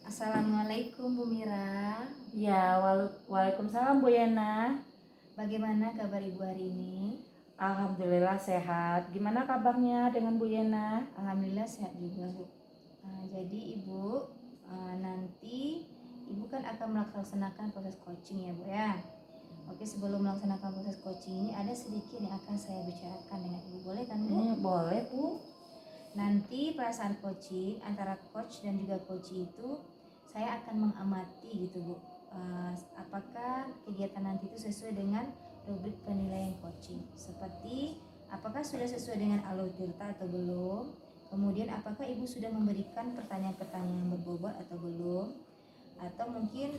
Assalamualaikum Bu Mira. Ya, waalaikumsalam Bu Yana. Bagaimana kabar Ibu hari ini? Alhamdulillah sehat. Gimana kabarnya dengan Bu Yana? Alhamdulillah sehat juga Bu. Jadi Ibu, nanti Ibu kan akan melaksanakan proses coaching ya Bu ya. Oke, sebelum melaksanakan proses coaching ini ada sedikit yang akan saya bicarakan dengan Ibu. Boleh kan Bu? Boleh Bu. Nanti perasaan coaching antara coach dan juga coach itu saya akan mengamati gitu Bu. Apakah kegiatan nanti itu sesuai dengan rubrik penilaian coaching, seperti apakah sudah sesuai dengan alur tirta atau belum, kemudian apakah Ibu sudah memberikan pertanyaan-pertanyaan yang berbobot atau belum, atau mungkin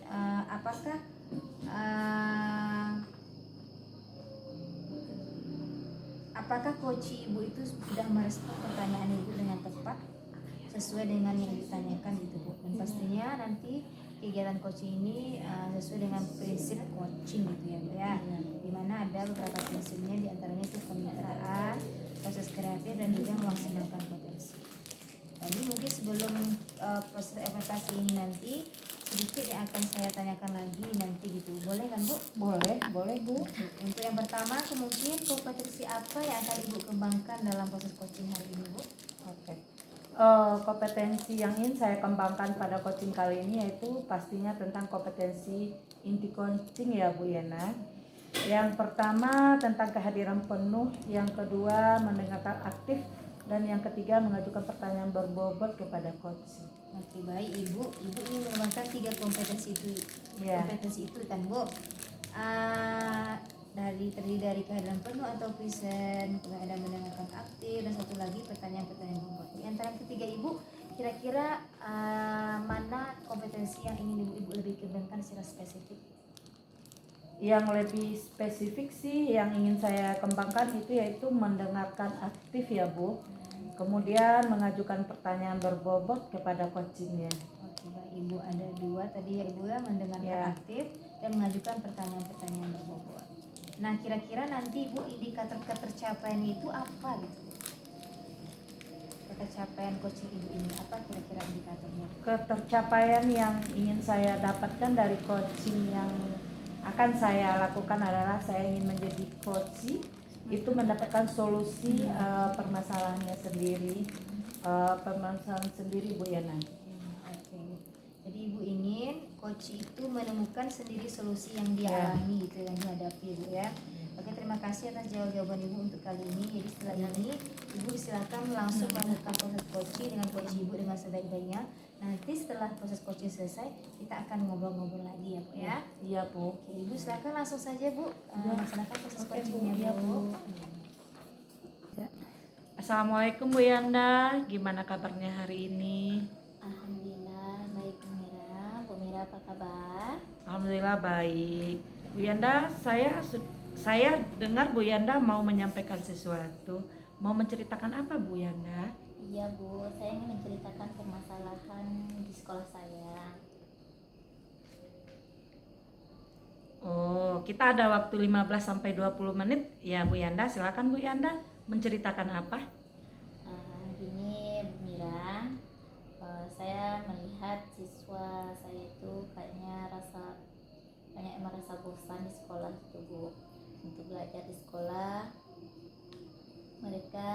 apakah coach Ibu itu sudah merespon pertanyaan Ibu dengan tepat sesuai dengan yang ditanyakan gitu Bu. Dan pastinya nanti kegiatan coaching ini sesuai dengan prinsip coaching gitu ya Bu ya, dimana ada beberapa prinsipnya, diantaranya itu kemitraan, proses kreatif, dan juga memaksimalkan potensi. Jadi mungkin sebelum proses evaluasi ini nanti sedikit yang akan saya tanyakan lagi nanti gitu, boleh kan Bu? Boleh Bu. Untuk yang pertama, mungkin kompetensi apa yang akan Ibu kembangkan dalam proses coaching hari ini Bu? Oke. Kompetensi yang ingin saya kembangkan pada coaching kali ini yaitu pastinya tentang kompetensi inti coaching ya Bu Yana. Yang pertama tentang kehadiran penuh, yang kedua mendengarkan aktif, dan yang ketiga mengajukan pertanyaan berbobot kepada coach. Oke, baik Ibu ingin mengembangkan 3 kompetensi itu. Ya. Kompetensi itu kan Bu. Terdiri dari kehadiran penuh atau present, kemudian ada mendengarkan aktif, dan satu lagi pertanyaan-pertanyaan berbobot. Di antara ketiga Ibu, kira-kira mana kompetensi yang ingin Ibu lebih kembangkan secara spesifik? Yang lebih spesifik sih yang ingin saya kembangkan itu yaitu mendengarkan aktif ya Bu. Kemudian mengajukan pertanyaan berbobot kepada coachingnya. Oke, baik Ibu, ada 2 tadi ya Ibu ya, mendengarkan aktif dan mengajukan pertanyaan-pertanyaan berbobot. Nah, kira-kira nanti Ibu indikator ketercapaian itu apa gitu? Ketercapaian coaching Ibu ini apa kira-kira indikatornya? Ketercapaian yang ingin saya dapatkan dari coaching yang akan saya lakukan adalah saya ingin menjadi coach itu mendapatkan solusi permasalahannya sendiri, permasalahan sendiri Bu Yana. Oke. Jadi Ibu ingin coach itu menemukan sendiri solusi yang dia alami gitu, yang dihadapi Bu ya. Oke, terima kasih atas jawaban Ibu untuk kali ini. Jadi setelah ini Ibu silakan langsung melakukan proses coaching dengan coach Ibu dengan sebaik-baiknya. Nanti setelah proses coaching selesai, kita akan ngobrol-ngobrol lagi ya Bu ya. Iya Bu. Oke, Ibu silakan langsung saja Bu melaksanakan proses coachingnya Bu. Assalamualaikum Bu Yanda, gimana kabarnya hari ini? Alhamdulillah baik Bu Mira. Bu Mira apa kabar? Alhamdulillah baik. Bu Yanda, saya dengar Bu Yanda mau menyampaikan sesuatu. Mau menceritakan apa Bu Yanda? Iya Bu, saya ingin menceritakan permasalahan di sekolah saya. Oh, kita ada waktu 15 sampai 20 menit ya Bu Yanda. Silakan Bu Yanda menceritakan apa? Gini Bu Mira, saya melihat siswa saya itu kayaknya merasa bosan di sekolah itu Bu. Untuk belajar di sekolah mereka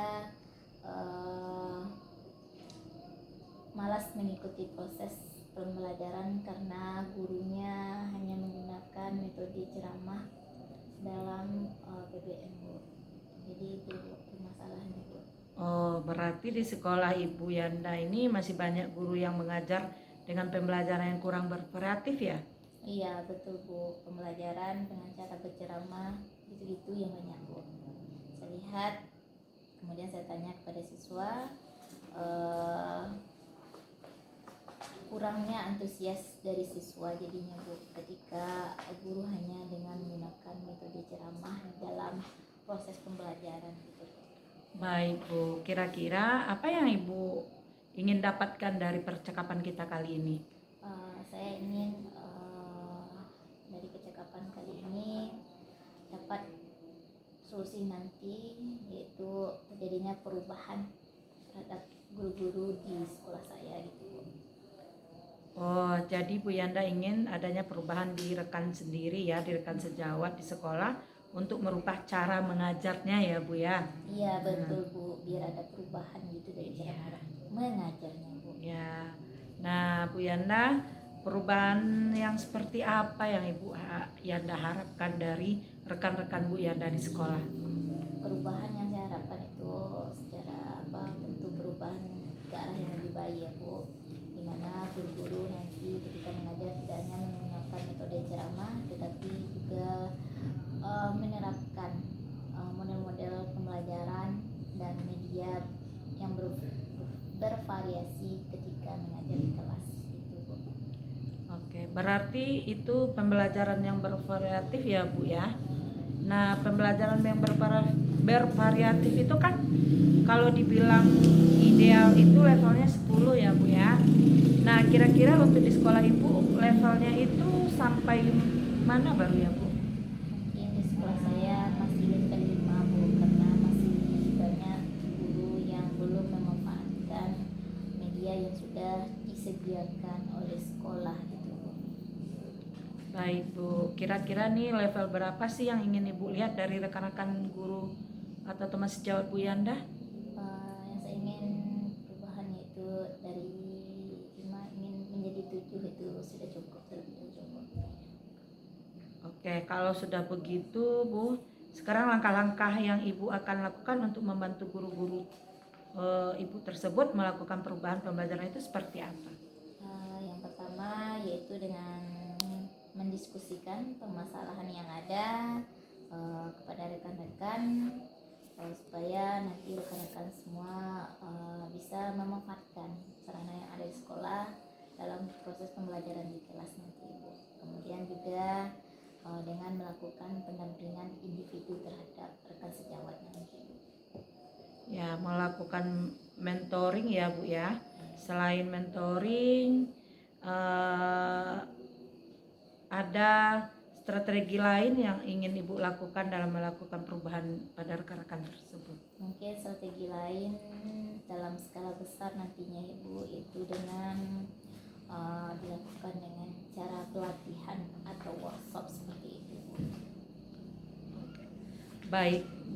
malas mengikuti proses pembelajaran karena gurunya hanya menggunakan metode ceramah dalam PBM Bu. Jadi itu masalahnya Bu. Oh, berarti di sekolah Ibu Yanda ini masih banyak guru yang mengajar dengan pembelajaran yang kurang berkreatif ya? Iya betul Bu, pembelajaran dengan cara berceramah itu yang banyak Bu. Saya lihat, kemudian saya tanya kepada siswa, kurangnya antusias dari siswa jadinya Bu, ketika guru hanya dengan menggunakan metode ceramah dalam proses pembelajaran gitu. Baik Bu, kira-kira apa yang Ibu ingin dapatkan dari percakapan kita kali ini? Saya ingin dari percakapan kali ini dapat solusi nanti, yaitu terjadinya perubahan terhadap guru-guru di sekolah saya gitu. Oh, jadi Bu Yanda ingin adanya perubahan di rekan sendiri ya, di rekan sejawat di sekolah untuk merubah cara mengajarnya ya Bu ya. Iya betul Bu, biar ada perubahan gitu dari Iya. cara mengajarnya Bu. Ya. Nah, Bu Yanda, perubahan yang seperti apa yang Ibu Yanda harapkan dari rekan-rekan Bu Yanda di sekolah? Perubahan yang saya harapkan itu secara bentuk perubahan ke arah yang lebih baik ya Bu, dimana guru-guru nanti ketika mengajar tidak hanya menggunakan metode ceramah tetapi juga menerapkan model-model pembelajaran dan media yang bervariasi ketika mengajar di kelas itu Bu. Oke, berarti itu pembelajaran yang bervariatif ya Bu ya. Nah, pembelajaran yang bervariatif itu kan kalau dibilang ideal itu levelnya 10 ya Bu ya. Nah, kira-kira untuk di sekolah Ibu levelnya itu sampai mana baru ya Bu? Mungkin di sekolah saya masih level 5 Bu, karena masih banyak guru yang belum memanfaatkan media yang sudah disediakan oleh sekolah gitu Bu. Baik Bu, kira-kira nih level berapa sih yang ingin Ibu lihat dari rekan-rekan guru atau teman sejawat Bu Yanda? Yang saya ingin perubahan yaitu dari 5 ingin menjadi 7 itu sudah cukup, lebih cukup. Oke, kalau sudah begitu Bu, sekarang langkah-langkah yang Ibu akan lakukan untuk membantu guru-guru Ibu tersebut melakukan perubahan pembelajaran itu seperti apa? Yang pertama yaitu dengan mendiskusikan permasalahan yang ada kepada rekan-rekan supaya nanti rekan-rekan semua bisa memanfaatkan sarana yang ada di sekolah dalam proses pembelajaran di kelas nanti Bu. Kemudian juga dengan melakukan pendampingan individu terhadap rekan sejawat nanti Bu. Ya, melakukan mentoring ya Bu ya. Selain mentoring, ada strategi lain yang ingin Ibu lakukan dalam melakukan perubahan pada rekan-rekan tersebut? Mungkin strategi lain dalam skala besar nantinya Ibu itu dengan dilakukan dengan cara pelatihan atau workshop seperti itu Bu.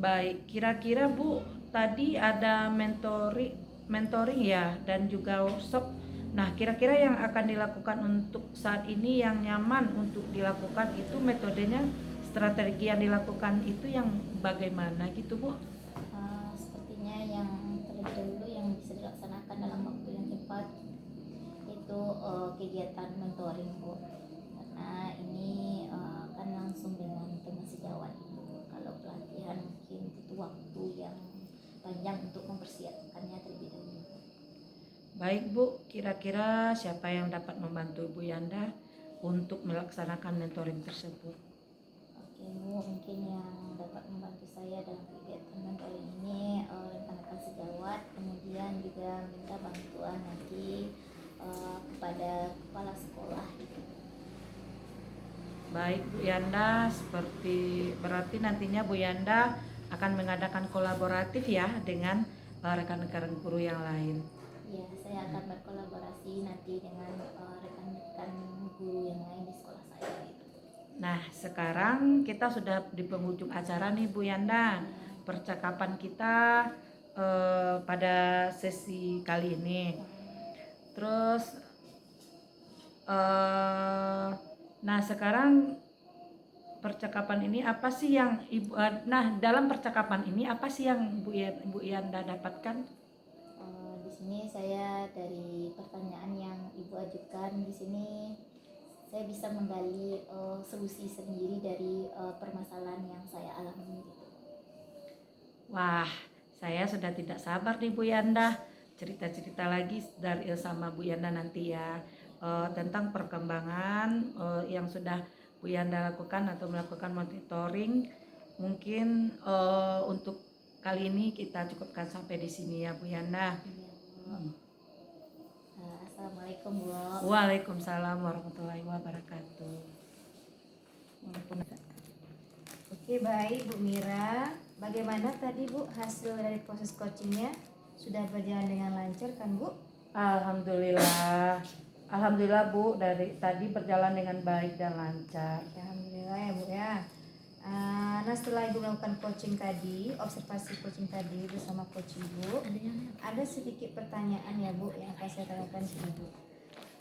Baik. Kira-kira Bu, tadi ada mentoring ya dan juga workshop. Nah, kira-kira yang akan dilakukan untuk saat ini yang nyaman untuk dilakukan itu metodenya, strategi yang dilakukan itu yang bagaimana gitu Bu? Sepertinya yang terlebih dahulu yang bisa dilaksanakan dalam waktu yang cepat itu kegiatan mentoring Bu, karena ini kan langsung dengan teman sejawat Bu. Kalau pelatihan mungkin butuh waktu yang panjang untuk mempersiapkannya terlebih dahulu. Baik Bu, kira-kira siapa yang dapat membantu Ibu Yanda untuk melaksanakan mentoring tersebut? Oke Bu, mungkin yang dapat membantu saya dalam kegiatan mentoring ini rekan-rekan sejawat, kemudian juga minta bantuan nanti kepada kepala sekolah gitu. Baik Bu Yanda, seperti berarti nantinya Bu Yanda akan mengadakan kolaboratif ya dengan rekan-rekan guru yang lain. Ya, saya akan berkolaborasi nanti dengan rekan-rekan guru yang lain di sekolah saya gitu. Nah, sekarang kita sudah di penghujung acara nih Bu Yanda. Percakapan kita pada sesi kali ini. Terus nah sekarang percakapan ini apa sih yang dalam percakapan ini apa sih yang Bu Yanda dapatkan? Di sini saya dari pertanyaan yang Ibu ajukan di sini saya bisa menggali solusi sendiri dari permasalahan yang saya alami gitu. Wah, saya sudah tidak sabar nih Bu Yanda cerita-cerita lagi dari sama Bu Yanda nanti ya tentang perkembangan yang sudah Bu Yanda lakukan atau melakukan monitoring. Mungkin untuk kali ini kita cukupkan sampai di sini ya Bu Yanda. Iya, Bu. Assalamualaikum Bu. Waalaikumsalam warahmatullahi wabarakatuh. Oke, baik Bu Mira. Bagaimana tadi Bu hasil dari proses coachingnya? Sudah berjalan dengan lancar kan Bu? Alhamdulillah Alhamdulillah Bu, dari tadi berjalan dengan baik dan lancar. Alhamdulillah ya Bu ya. Nah setelah Ibu melakukan coaching tadi, observasi coaching tadi bersama coach Ibu, ada sedikit pertanyaan ya Bu yang akan saya tanyakan ke Ibu.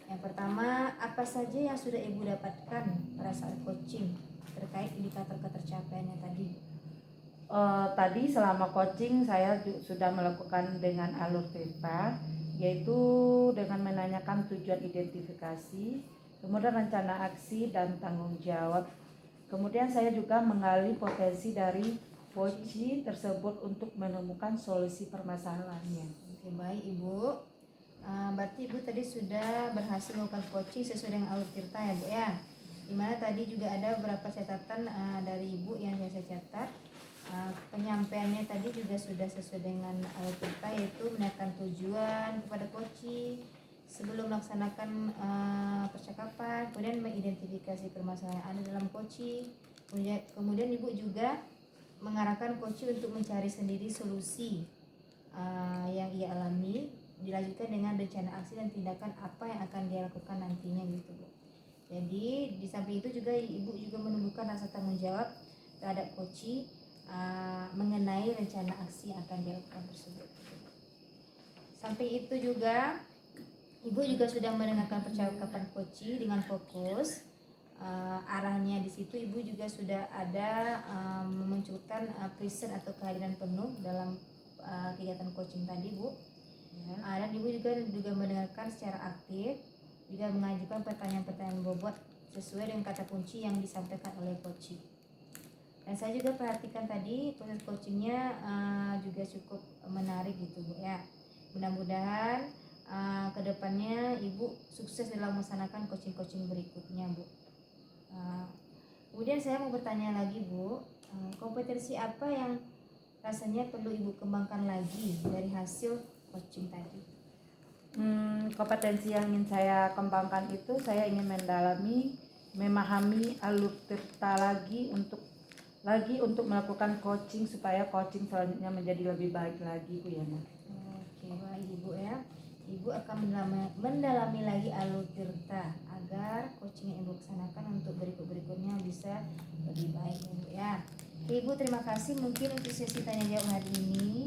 Yang pertama, apa saja yang sudah Ibu dapatkan pada saat coaching terkait indikator ketercapaiannya tadi? Tadi selama coaching saya sudah melakukan dengan alur cerita, yaitu dengan menanyakan tujuan identifikasi, kemudian rencana aksi dan tanggung jawab. Kemudian saya juga menggali potensi dari coaching tersebut untuk menemukan solusi permasalahannya. Oke, baik Ibu. Berarti Ibu tadi sudah berhasil melakukan coaching sesuai dengan alur cerita ya Bu ya. Dimana tadi juga ada beberapa catatan dari Ibu yang saya catat. Penyampaiannya tadi juga sudah sesuai dengan alur cerita, yaitu menanyakan tujuan kepada coaching sebelum melaksanakan percakapan, kemudian mengidentifikasi permasalahan yang ada dalam coaching, kemudian Ibu juga mengarahkan coaching untuk mencari sendiri solusi yang ia alami, dilanjutkan dengan rencana aksi dan tindakan apa yang akan dia lakukan nantinya gitu Bu. Jadi di samping itu juga Ibu juga menumbuhkan rasa tanggung jawab terhadap coaching mengenai rencana aksi yang akan dilakukan tersebut. Samping itu juga Ibu juga sudah mendengarkan percakapan coaching dengan fokus. Arahnya di situ Ibu juga sudah ada memunculkan present atau kehadiran penuh dalam kegiatan coaching tadi Bu. Dan Ibu juga mendengarkan secara aktif, juga mengajukan pertanyaan-pertanyaan bobot sesuai dengan kata kunci yang disampaikan oleh coaching. Dan saya juga perhatikan tadi proses coachingnya juga cukup menarik gitu Bu ya. Mudah-mudahan kedepannya Ibu sukses dalam melaksanakan coaching-coaching berikutnya Bu. Kemudian saya mau bertanya lagi Bu, kompetensi apa yang rasanya perlu Ibu kembangkan lagi dari hasil coaching tadi? Kompetensi yang ingin saya kembangkan itu saya ingin memahami alur cerita lagi untuk melakukan coaching supaya coaching selanjutnya menjadi lebih baik lagi Bu Yana. Oke baik Ibu ya. Ibu akan mendalami lagi alur cerita agar coaching yang Ibu laksanakan untuk berikutnya bisa lebih baik ya Bu ya. Oke, Ibu terima kasih mungkin untuk sesi tanya jawab hari ini.